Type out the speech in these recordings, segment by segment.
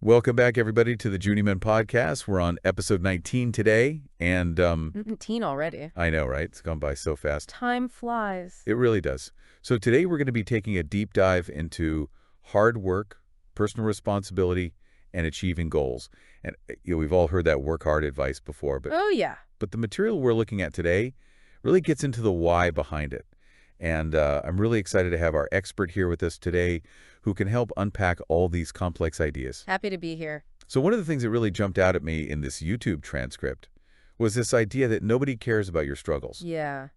Welcome back, everybody, to the Journeyman Podcast. We're on episode 19 today, and Teen already. I know, right? It's gone by so fast. Time flies. It really does. So today we're going to be taking a deep dive into hard work, personal responsibility, and achieving goals. And we've all heard that work hard advice before, Oh, yeah. but the material we're looking at today really gets into the why behind it. And I'm really excited to have our expert here with us today who can help unpack all these complex ideas. Happy to be here. So one of the things that really jumped out at me in this YouTube transcript was this idea that nobody cares about your struggles, Yeah.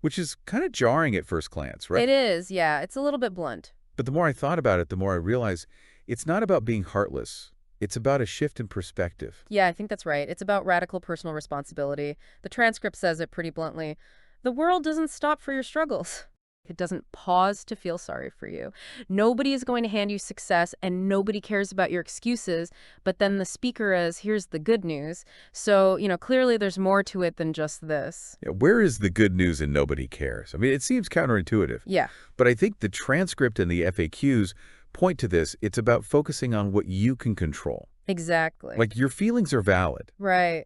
which is kind of jarring at first glance, right? It is, yeah. It's a little bit blunt. But the more I thought about it, the more I realized it's not about being heartless. It's about a shift in perspective. Yeah, I think that's right. It's about radical personal responsibility. The transcript says it pretty bluntly. The world doesn't stop for your struggles. It doesn't pause to feel sorry for you. Nobody is going to hand you success, and nobody cares about your excuses. But then the speaker is, here's the good news. So, clearly there's more to it than just this. Yeah, where is the good news and nobody cares? I mean, it seems counterintuitive. Yeah. But I think the transcript and the FAQs point to this. It's about focusing on what you can control. Exactly. Like, your feelings are valid. Right.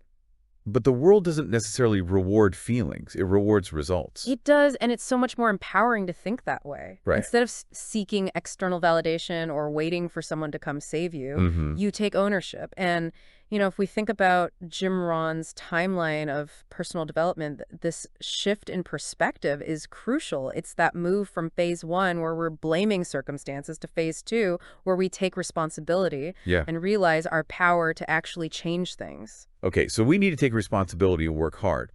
But the world doesn't necessarily reward feelings. It rewards results. It does, and it's so much more empowering to think that way. Right. Instead of seeking external validation or waiting for someone to come save you, you take ownership. And, if we think about Jim Rohn's timeline of personal development, this shift in perspective is crucial. It's that move from phase 1, where we're blaming circumstances, to phase 2, where we take responsibility and realize our power to actually change things. Okay, so we need to take responsibility and work hard.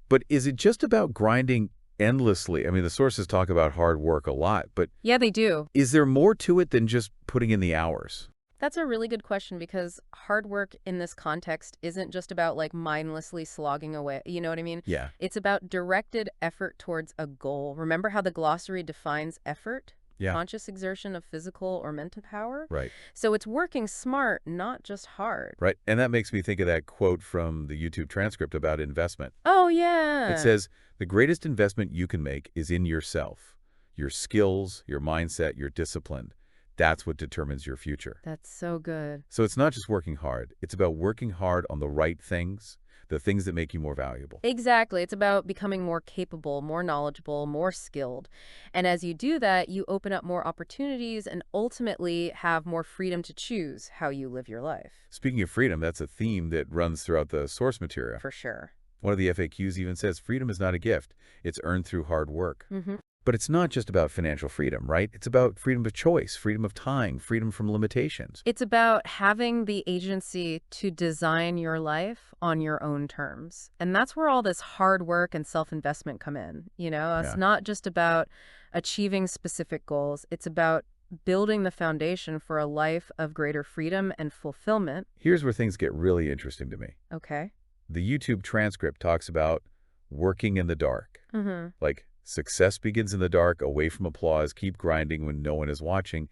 But is it just about grinding endlessly? I mean, the sources talk about hard work a lot, but Yeah, they do. is there more to it than just putting in the hours? That's a really good question, because hard work in this context isn't just about mindlessly slogging away. You know what I mean? Yeah. It's about directed effort towards a goal. Remember how the glossary defines effort? Yeah. Conscious exertion of physical or mental power? Right. So it's working smart, not just hard. Right. And that makes me think of that quote from the YouTube transcript about investment. Oh, yeah. It says, the greatest investment you can make is in yourself, your skills, your mindset, your discipline. That's what determines your future. That's so good. So it's not just working hard. It's about working hard on the right things, the things that make you more valuable. Exactly. It's about becoming more capable, more knowledgeable, more skilled. And as you do that, you open up more opportunities and ultimately have more freedom to choose how you live your life. Speaking of freedom, that's a theme that runs throughout the source material. For sure. One of the FAQs even says freedom is not a gift. It's earned through hard work. Mm-hmm. But it's not just about financial freedom, right? It's about freedom of choice, freedom of time, freedom from limitations. It's about having the agency to design your life on your own terms. And that's where all this hard work and self-investment come in. It's not just about achieving specific goals. It's about building the foundation for a life of greater freedom and fulfillment. Here's where things get really interesting to me. Okay. The YouTube transcript talks about working in the dark. Mm-hmm. Like, success begins in the dark, away from applause, keep grinding when no one is watching.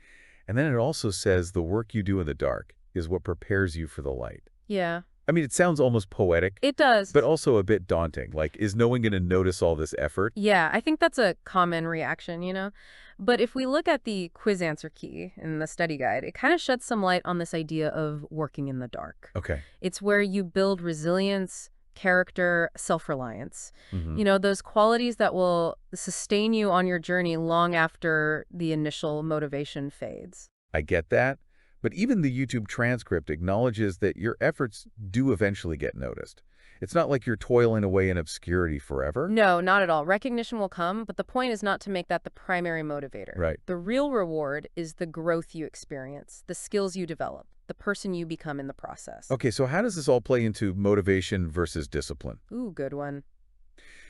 And then it also says the work you do in the dark is what prepares you for the light. Yeah. I mean, it sounds almost poetic. It does. But also a bit daunting. Like, is no one going to notice all this effort? Yeah, I think that's a common reaction. But if we look at the quiz answer key in the study guide, it kind of sheds some light on this idea of working in the dark. Okay. It's where you build resilience, character, self-reliance. Mm-hmm. Those qualities that will sustain you on your journey long after the initial motivation fades. I get that. But even the YouTube transcript acknowledges that your efforts do eventually get noticed. It's not like you're toiling away in obscurity forever. No, not at all. Recognition will come, but the point is not to make that the primary motivator. Right. The real reward is the growth you experience, the skills you develop, the person you become in the process. Okay, so how does this all play into motivation versus discipline? Ooh, good one.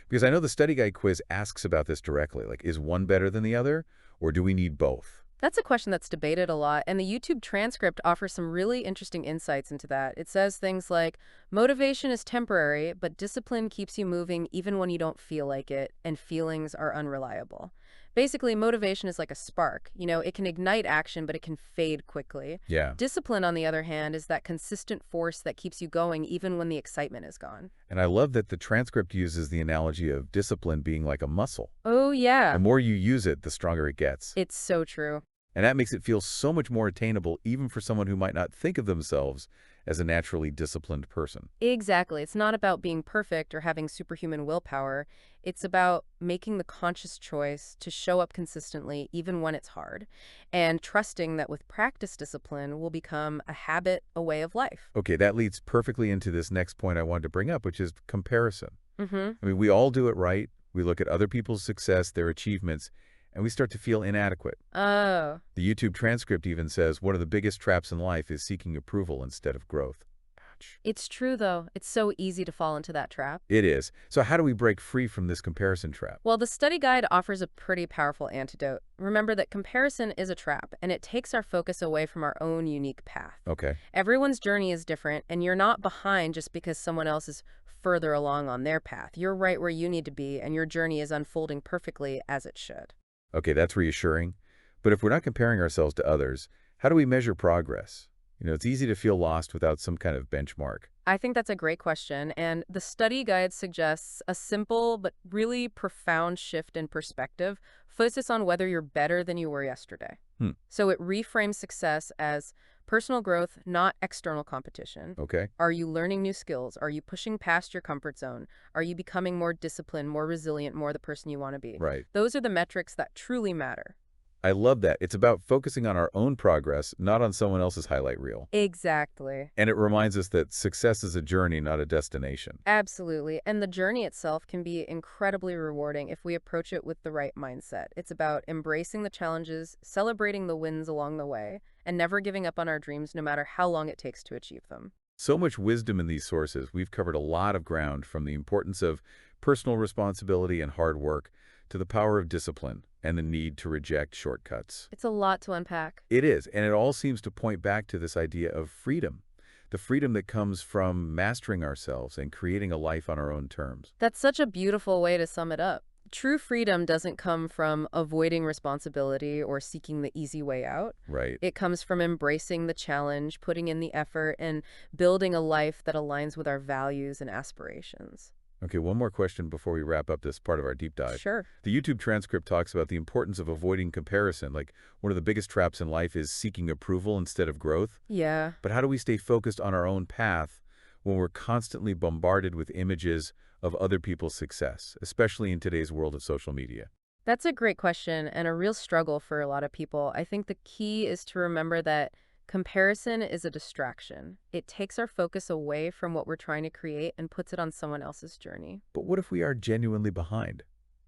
Because I know the study guide quiz asks about this directly. Like, is one better than the other, or do we need both? That's a question that's debated a lot, and the YouTube transcript offers some really interesting insights into that. It says things like, motivation is temporary, but discipline keeps you moving even when you don't feel like it, and feelings are unreliable. Basically, motivation is like a spark. It can ignite action, but it can fade quickly. Yeah. Discipline, on the other hand, is that consistent force that keeps you going even when the excitement is gone. And I love that the transcript uses the analogy of discipline being like a muscle. Oh, yeah. The more you use it, the stronger it gets. It's so true. And that makes it feel so much more attainable even for someone who might not think of themselves as a naturally disciplined person. Exactly. It's not about being perfect or having superhuman willpower. It's about making the conscious choice to show up consistently, even when it's hard, and trusting that with practice, discipline will become a habit, a way of life. Okay, that leads perfectly into this next point I wanted to bring up, which is comparison. Mm-hmm. I mean, we all do it right. We look at other people's success, their achievements, and we start to feel inadequate. Oh. The YouTube transcript even says one of the biggest traps in life is seeking approval instead of growth. Ouch. It's true, though. It's so easy to fall into that trap. It is. So how do we break free from this comparison trap? Well, the study guide offers a pretty powerful antidote. Remember that comparison is a trap, and it takes our focus away from our own unique path. Okay. Everyone's journey is different, and you're not behind just because someone else is further along on their path. You're right where you need to be, and your journey is unfolding perfectly as it should. Okay, that's reassuring. But if we're not comparing ourselves to others, how do we measure progress? It's easy to feel lost without some kind of benchmark. I think that's a great question, and the study guide suggests a simple but really profound shift in perspective. Focus on whether you're better than you were yesterday. Hmm. So it reframes success as personal growth, not external competition. Okay. Are you learning new skills? Are you pushing past your comfort zone? Are you becoming more disciplined, more resilient, more the person you want to be? Right. Those are the metrics that truly matter. I love that. It's about focusing on our own progress, not on someone else's highlight reel. Exactly. And it reminds us that success is a journey, not a destination. Absolutely. And the journey itself can be incredibly rewarding if we approach it with the right mindset. It's about embracing the challenges, celebrating the wins along the way, and never giving up on our dreams no matter how long it takes to achieve them. So much wisdom in these sources. We've covered a lot of ground, from the importance of personal responsibility and hard work to the power of discipline and the need to reject shortcuts. It's a lot to unpack. It is, and it all seems to point back to this idea of freedom, the freedom that comes from mastering ourselves and creating a life on our own terms. That's such a beautiful way to sum it up. True freedom doesn't come from avoiding responsibility or seeking the easy way out. Right. It comes from embracing the challenge, putting in the effort, and building a life that aligns with our values and aspirations. Okay, one more question before we wrap up this part of our deep dive. Sure. The YouTube transcript talks about the importance of avoiding comparison. Like, one of the biggest traps in life is seeking approval instead of growth. Yeah. But how do we stay focused on our own path when we're constantly bombarded with images of other people's success, especially in today's world of social media? That's a great question and a real struggle for a lot of people. I think the key is to remember that comparison is a distraction. It takes our focus away from what we're trying to create and puts it on someone else's journey. But what if we are genuinely behind?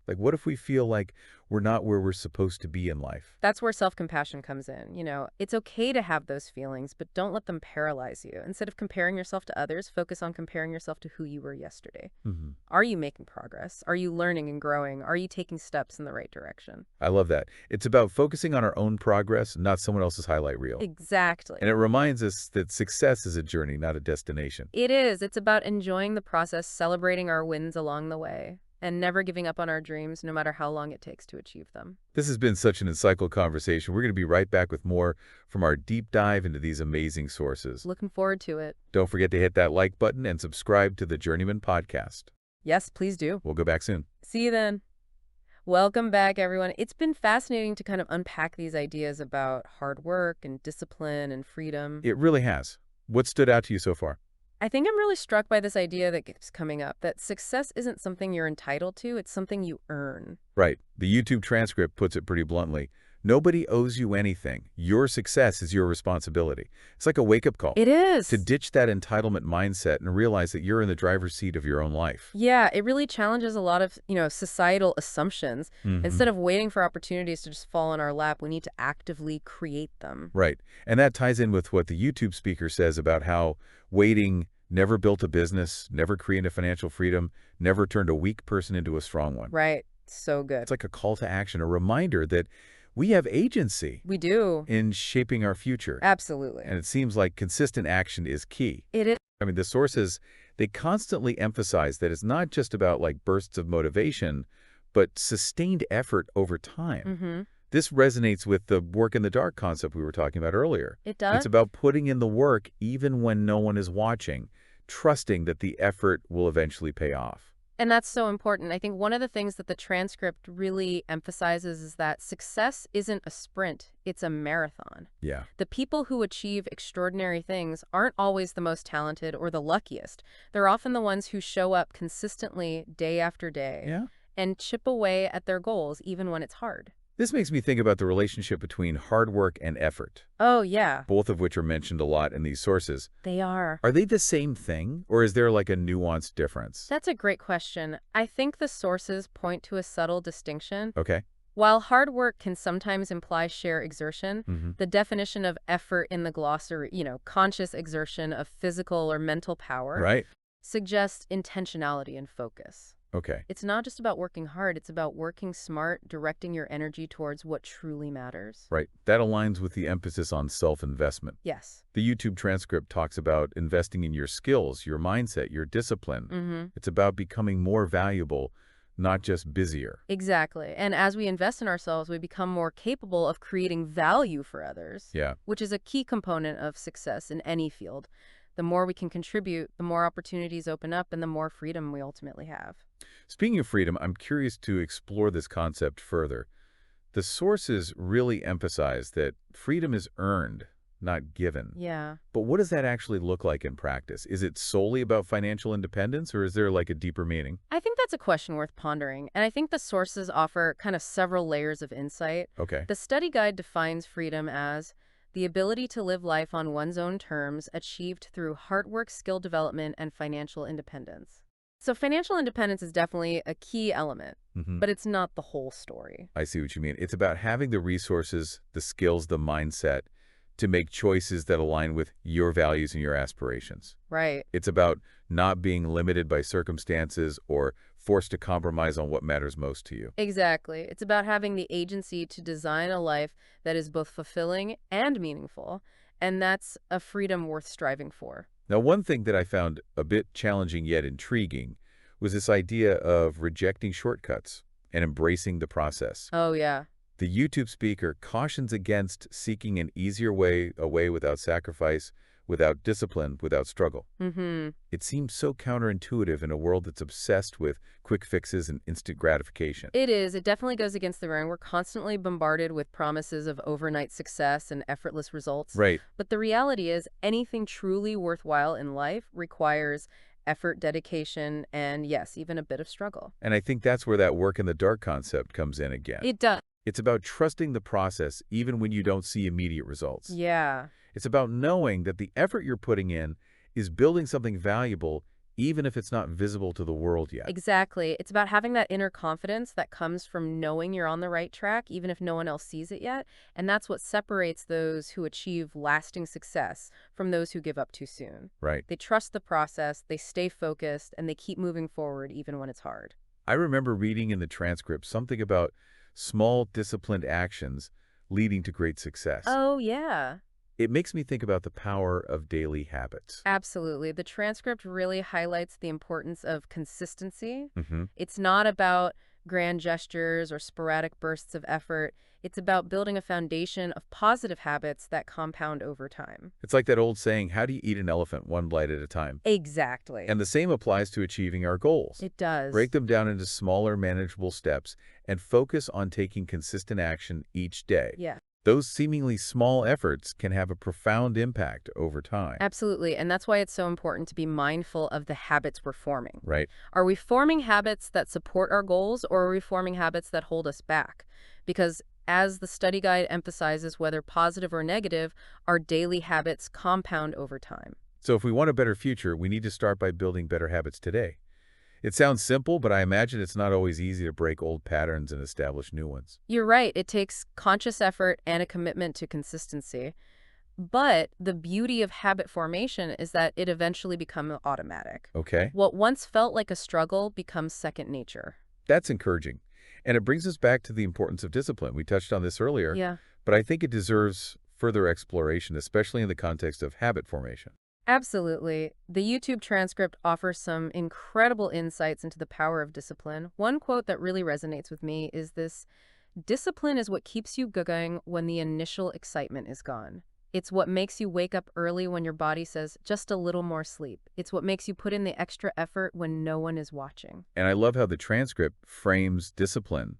Like, what if we feel like we're not where we're supposed to be in life? That's where self-compassion comes in. It's okay to have those feelings, but don't let them paralyze you. Instead of comparing yourself to others, focus on comparing yourself to who you were yesterday. Are you making progress? Are you learning and growing? Are you taking steps in the right direction? I love that. It's about focusing on our own progress, not someone else's highlight reel. Exactly. And it reminds us that success is a journey, not a destination. It is. It's about enjoying the process, celebrating our wins along the way, and never giving up on our dreams, no matter how long it takes to achieve them. This has been such an insightful conversation. We're going to be right back with more from our deep dive into these amazing sources. Looking forward to it. Don't forget to hit that like button and subscribe to the Journeyman podcast. Yes, please do. We'll go back soon. See you then. Welcome back, everyone. It's been fascinating to kind of unpack these ideas about hard work and discipline and freedom. It really has. What stood out to you so far? I think I'm really struck by this idea that keeps coming up, that success isn't something you're entitled to, it's something you earn. Right. The YouTube transcript puts it pretty bluntly. Nobody owes you anything. Your success is your responsibility. It's like a wake-up call. It is. To ditch that entitlement mindset and realize that you're in the driver's seat of your own life. Yeah, it really challenges a lot of, societal assumptions. Instead of waiting for opportunities to just fall in our lap, we need to actively create them. Right. And that ties in with what the YouTube speaker says about how waiting never built a business, never created financial freedom, never turned a weak person into a strong one. Right. So good. It's like a call to action, a reminder that we have agency We do. in shaping our future. Absolutely. And it seems like consistent action is key. It is. I mean, the sources, they constantly emphasize that it's not just about like bursts of motivation, but sustained effort over time. This resonates with the work in the dark concept we were talking about earlier. It does. It's about putting in the work even when no one is watching, trusting that the effort will eventually pay off. And that's so important. I think one of the things that the transcript really emphasizes is that success isn't a sprint, it's a marathon. Yeah. The people who achieve extraordinary things aren't always the most talented or the luckiest. They're often the ones who show up consistently day after day Yeah. and chip away at their goals even when it's hard. This makes me think about the relationship between hard work and effort, Oh, yeah, both of which are mentioned a lot in these sources. they are. Are they the same thing, or is there like a nuanced difference? That's a great question. I think the sources point to a subtle distinction. Okay. While hard work can sometimes imply sheer exertion, Mm-hmm. the definition of effort in the glossary, conscious exertion of physical or mental power, Right. suggests intentionality and focus. Okay. It's not just about working hard, it's about working smart, directing your energy towards what truly matters. Right. That aligns with the emphasis on self-investment. Yes. The YouTube transcript talks about investing in your skills, your mindset, your discipline. Mm-hmm. It's about becoming more valuable, not just busier. Exactly. And as we invest in ourselves, we become more capable of creating value for others, Yeah. which is a key component of success in any field. The more we can contribute, the more opportunities open up and the more freedom we ultimately have. Speaking of freedom, I'm curious to explore this concept further. The sources really emphasize that freedom is earned, not given. Yeah. But what does that actually look like in practice? Is it solely about financial independence, or is there like a deeper meaning? I think that's a question worth pondering, and I think the sources offer kind of several layers of insight. Okay. The study guide defines freedom as the ability to live life on one's own terms, achieved through hard work, skill development, and financial independence. So financial independence is definitely a key element, Mm-hmm. but it's not the whole story. I see what you mean. It's about having the resources, the skills, the mindset to make choices that align with your values and your aspirations. Right. It's about not being limited by circumstances or forced to compromise on what matters most to you. Exactly. It's about having the agency to design a life that is both fulfilling and meaningful, and that's a freedom worth striving for. Now, one thing that I found a bit challenging yet intriguing was this idea of rejecting shortcuts and embracing the process. Oh, yeah. The YouTube speaker cautions against seeking an easier way, a way without sacrifice, without discipline, without struggle. Mm-hmm. It seems so counterintuitive in a world that's obsessed with quick fixes and instant gratification. It is. It definitely goes against the grain. We're constantly bombarded with promises of overnight success and effortless results. Right. But the reality is, anything truly worthwhile in life requires effort, dedication, and yes, even a bit of struggle. And I think that's where that work in the dark concept comes in again. It does. It's about trusting the process even when you don't see immediate results. Yeah. It's about knowing that the effort you're putting in is building something valuable even if it's not visible to the world yet. Exactly. It's about having that inner confidence that comes from knowing you're on the right track, even if no one else sees it yet. And that's what separates those who achieve lasting success from those who give up too soon. Right. They trust the process, they stay focused, and they keep moving forward even when it's hard. I remember reading in the transcript something about small, disciplined actions leading to great success. Oh, yeah. It makes me think about the power of daily habits. Absolutely. The transcript really highlights the importance of consistency. Mm-hmm. It's not about grand gestures or sporadic bursts of effort. It's about building a foundation of positive habits that compound over time. It's like that old saying, how do you eat an elephant one bite at a time? Exactly. And the same applies to achieving our goals. It does. Break them down into smaller, manageable steps and focus on taking consistent action each day. Yeah, Those seemingly small efforts can have a profound impact over time. absolutely. And that's why it's so important to be mindful of the habits we're forming. Right? Are we forming habits that support our goals, or are we forming habits that hold us back? Because as the study guide emphasizes, whether positive or negative, our daily habits compound over time. So if we want a better future, we need to start by building better habits today. It sounds simple, but I imagine it's not always easy to break old patterns and establish new ones. You're right. It takes conscious effort and a commitment to consistency. But the beauty of habit formation is that it eventually becomes automatic. Okay? What once felt like a struggle becomes second nature. That's encouraging. And it brings us back to the importance of discipline. We touched on this earlier, Yeah. but I think it deserves further exploration, especially in the context of habit formation. Absolutely. The YouTube transcript offers some incredible insights into the power of discipline. One quote that really resonates with me is this: discipline is what keeps you going when the initial excitement is gone. It's what makes you wake up early when your body says, just a little more sleep. It's what makes you put in the extra effort when no one is watching. And I love how the transcript frames discipline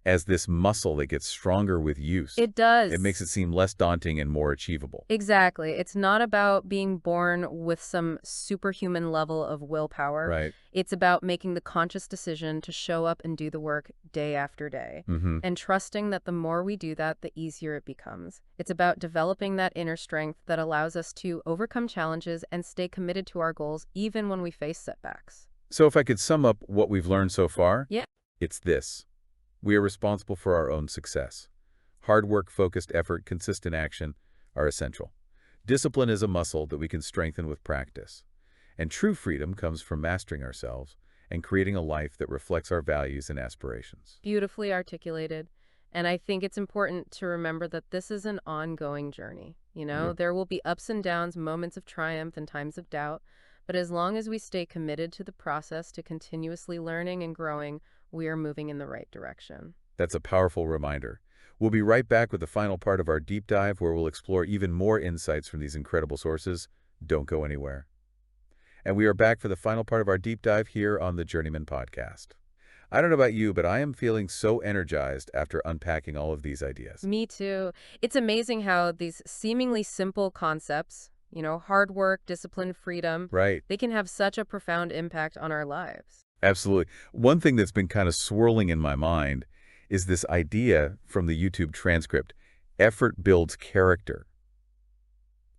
as this muscle that gets stronger with use. It It makes it does. seem less daunting and more achievable. Exactly. It's not about being born with some superhuman level of willpower. Right. It's about making the conscious decision to show up and do the work day after day, Mm-hmm. and trusting that the more we do that, the easier it becomes. It's about developing that inner strength that allows us to overcome challenges and stay committed to our goals even when we face setbacks. So if I could sum up what we've learned so far, Yeah. it's this. We are responsible for our own success. Hard work, focused effort, consistent action are essential. Discipline is a muscle that we can strengthen with practice. And true freedom comes from mastering ourselves and creating a life that reflects our values and aspirations. Beautifully articulated. And I think it's important to remember that this is an ongoing journey. Yep. There will be ups and downs, moments of triumph and times of doubt. But as long as we stay committed to the process, to continuously learning and growing, we are moving in the right direction. That's a powerful reminder. We'll be right back with the final part of our deep dive where we'll explore even more insights from these incredible sources. Don't go anywhere. And we are back for the final part of our deep dive here on the Journeyman Podcast. I don't know about you, but I am feeling so energized after unpacking all of these ideas. Me too. It's amazing how these seemingly simple concepts, hard work, discipline, freedom, Right. they can have such a profound impact on our lives. Absolutely. One thing that's been kind of swirling in my mind is this idea from the YouTube transcript, effort builds character.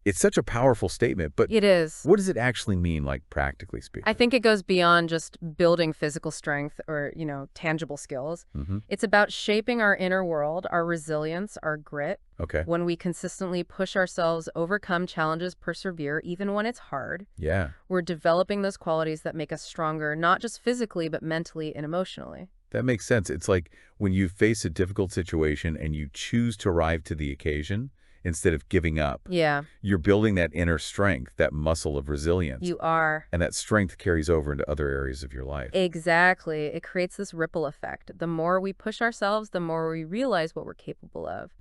It's such a powerful statement, but It is. what does it actually mean, like practically I speaking? think it goes beyond just building physical strength or, tangible skills. Mm-hmm. It's about shaping our inner world, our resilience, our grit. Okay. When we consistently push ourselves, overcome challenges, persevere, even when it's hard, Yeah, we're developing those qualities that make us stronger, not just physically, but mentally and emotionally. that makes sense. It's like when you face a difficult situation and you choose to rise to the occasion instead of giving up. Yeah, You're building that inner strength, that muscle of resilience, you are. and that strength carries over into other areas of your life. Exactly. It creates this ripple effect. The more we push ourselves, the more we realize what we're capable of.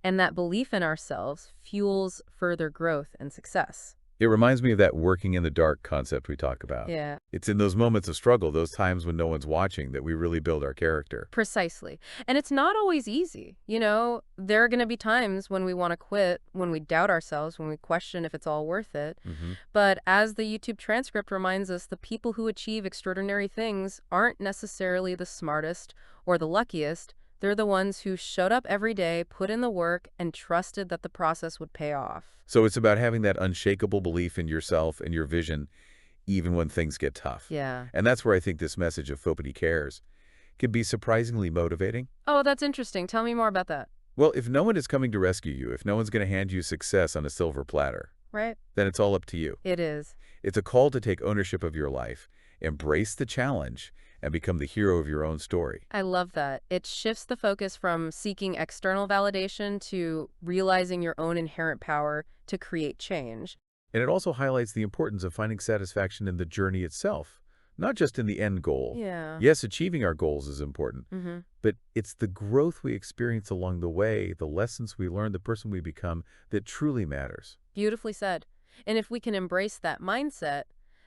And that belief in ourselves fuels further growth and success. It reminds me of that working in the dark concept we talk about. Yeah, It's in those moments of struggle, those times when no one's watching, that we really build our character. precisely. And it's not always easy. There are going to be times when we want to quit, when we doubt ourselves, when we question if it's all worth it. Hmm. But as the YouTube transcript reminds us, the people who achieve extraordinary things aren't necessarily the smartest or the luckiest. They're the ones who showed up every day, put in the work, and trusted that the process would pay off. So it's about having that unshakable belief in yourself and your vision, even when things get tough. Yeah. And that's where I think this message of Fopity Cares can be surprisingly motivating. Oh, that's interesting. Tell me more about that. Well, if no one is coming to rescue you, if no one's going to hand you success on a silver platter, Right? then it's all up to you. It is. It's a call to take ownership of your life, embrace the challenge, and become the hero of your own story. I love that. It shifts the focus from seeking external validation to realizing your own inherent power to create change. And it also highlights the importance of finding satisfaction in the journey itself, not just in the end goal. Yeah. Yes, achieving our goals is important, Mm-hmm. but it's the growth we experience along the way, the lessons we learn, the person we become that truly matters. Beautifully said. And if we can embrace that mindset,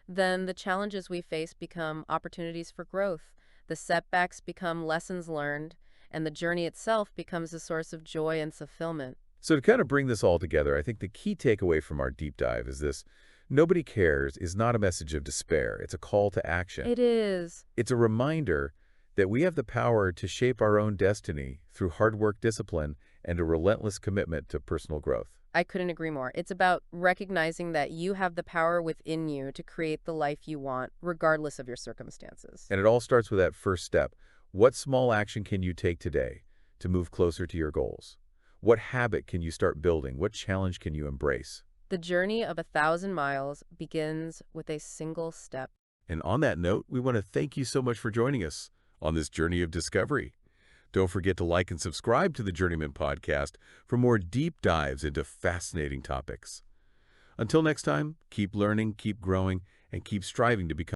then the challenges we face become opportunities for growth. The setbacks become lessons learned, and the journey itself becomes a source of joy and fulfillment. So to kind of bring this all together, I think the key takeaway from our deep dive is this: nobody cares is not a message of despair. It's a call to action. It is. It's a reminder that we have the power to shape our own destiny through hard work, discipline, and a relentless commitment to personal growth. I couldn't agree more. It's about recognizing that you have the power within you to create the life you want, regardless of your circumstances. And it all starts with that first step. What small action can you take today to move closer to your goals? What habit can you start building? What challenge can you embrace? The journey of 1,000 miles begins with a single step. And on that note, we want to thank you so much for joining us on this journey of discovery. Don't forget to like and subscribe to the Journeyman Podcast for more deep dives into fascinating topics. Until next time, keep learning, keep growing, and keep striving to become